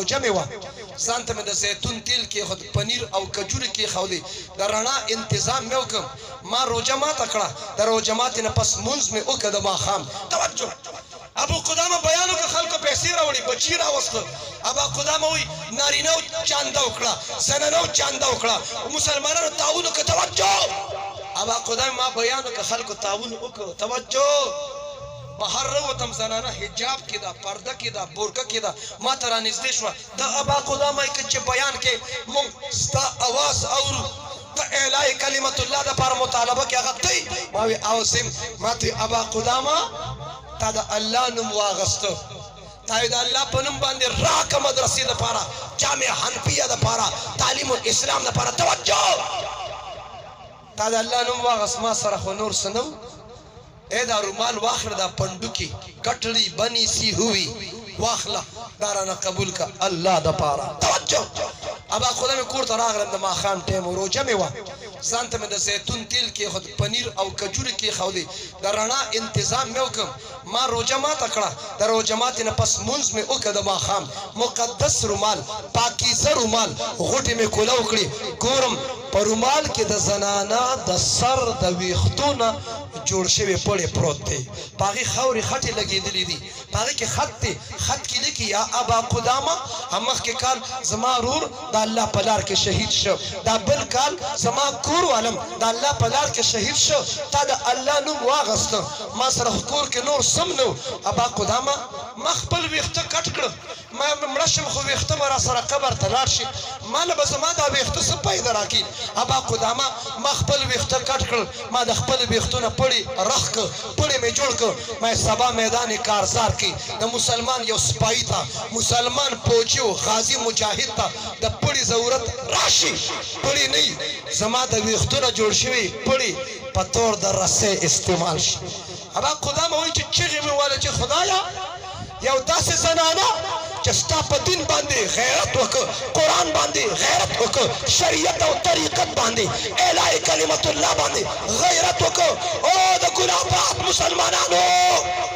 روجه مې وه ځان ته مې د زیتون تیل کېښود پنیر او کجورې کېښودې د رڼا انتظام مې وکړ ما روجه ماته کړه د روجه ماتې نه پس مونځ مې وکړه د ماښام توجه ابو قدامه بیان وکړه خلکو پیسې راوړي بچي راوسته ابا قدامه وایي نارینهو چانده وکړه زنانو چانده وکړه مسلمانانو تعاون وکړه توجه ابا قدامه ما بیان وکړه خلکو تعاون وکړه توجه بهر راوتم زنانه حجاب کې ده پرده کې ده بورکه کې ده ما ته رانږدې شوه د ابا قدامه چې بیان کې مونږ ستا اواز اورو د اعلی کلمت الله دپاره مطالبه کې هغه دی ما وی اوسم ما ته ابا قدامه تا د الله نوم واغسته تا د الله په نوم باندې راکه مدرسې دپاره جامع حنفیه دپاره تعلیم الاسلام دپاره توجه تا د الله نوم واغست ما سره خو نور څه نه اے دا رومال واخله دا پنډوکي کټړي بني سی ہوئی واخله دا رانه قبول کا الله دپاره توجه ابا خدا مې کور ته راغلم د ماښام ټایم روجه مې وه ځان ته مې د زیتون تیل کېښود پنیر او کجورې کېښودې د رڼا انتظام مې وکړم ما روجه ماته کړه د روجه ماتې نه پس مونځ مې وکړه د ماښام مقدس رومال پاکیزه رومال غوټې مې کوله وکړې ګورم په رومال کې د زنانه د سر د ویښتو نه جوړ شوی پړی پروت دی په هغې خاورې خټې لګېدلې دي په هغې کې خط دی خط کې لیکي یا ابا قدامه مخکې کال زما ورور د الله په لار کې شهید شو دا بل کال زما کور والم د الله په لار کې شهید شو تا د الله نوم واغسته ما سره کور کې نور سم نه ابا قدامه ما خپل ویښته کټ کړه ما مړه شم خو ویښته به را سره قبر ته لاړ شي ما نه به زما دا ویښته څه پیدا راکړي ابا قدامه ما خپل ویښته کټ کړل ما د خپل ویښتو نه پړی رخ کړ پړی مې جوړ کړ ما سبا میدان کارزار کې د مسلمان یو سپایي ته مسلمان فوجي او غازي مجاهد ته د پړی ضرورت راشي پړی نه زما د ویښتو نه جوړ شوي پړی په طور د رسۍ استعمال شي ابا قدامه وایي چې چغې مې واله چې خدایا یو داسې زنانه چې ستا په دین باندې غیرت وکړه قرآن باندې غیرت وکړه شریعت او طریقت باندې اعلی کلمت الله باندې غیرت وکړه او د ګناه پاک مسلمانانو